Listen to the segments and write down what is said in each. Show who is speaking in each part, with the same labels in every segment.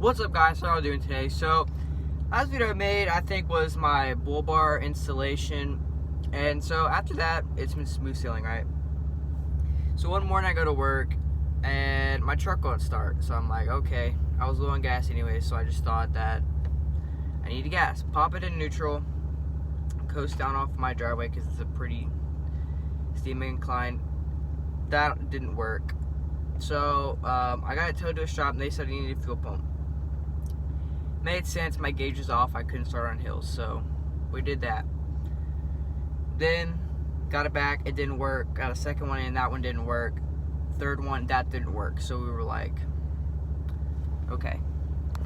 Speaker 1: What's up, guys? How are you doing today? So last video I made, I think, was my bull bar installation, and so after that it's been smooth sailing, right? So one morning I go to work and my truck won't start, so I'm like, okay, I was low on gas anyway, so I just thought that I need gas. Pop it in neutral, coast down off my driveway because it's a pretty steep incline. That didn't work, so I got it towed to a shop and they said I needed a fuel pump. Made sense, my gauge was off, I couldn't start on hills, so we did that. Then got it back, it didn't work. Got a second one in, that one didn't work. Third one, that didn't work. So we were like, okay,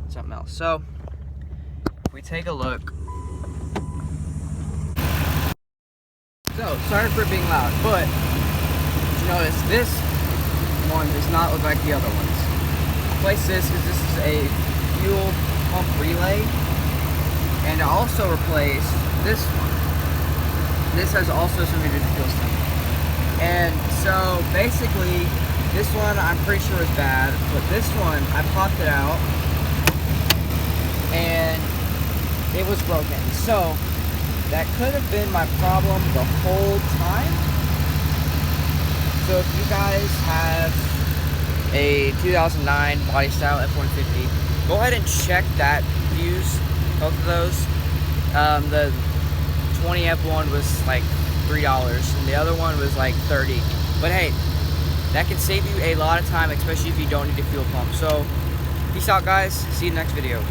Speaker 1: something else. So if we take a look. So sorry for being loud, but you notice this one does not look like the other ones. Replace this because this is a fuel pump relay, and I also replaced this one. This has also something to do with fuel system. And so basically this one I'm pretty sure is bad, but this one I popped it out and it was broken. So that could have been my problem the whole time. So if you guys have a 2009 body style F-150, go ahead and check that fuse, both of those. The 20 F1 was like $3 and the other one was like $30. But hey, that can save you a lot of time, especially if you don't need a fuel pump. So peace out, guys. See you in the next video.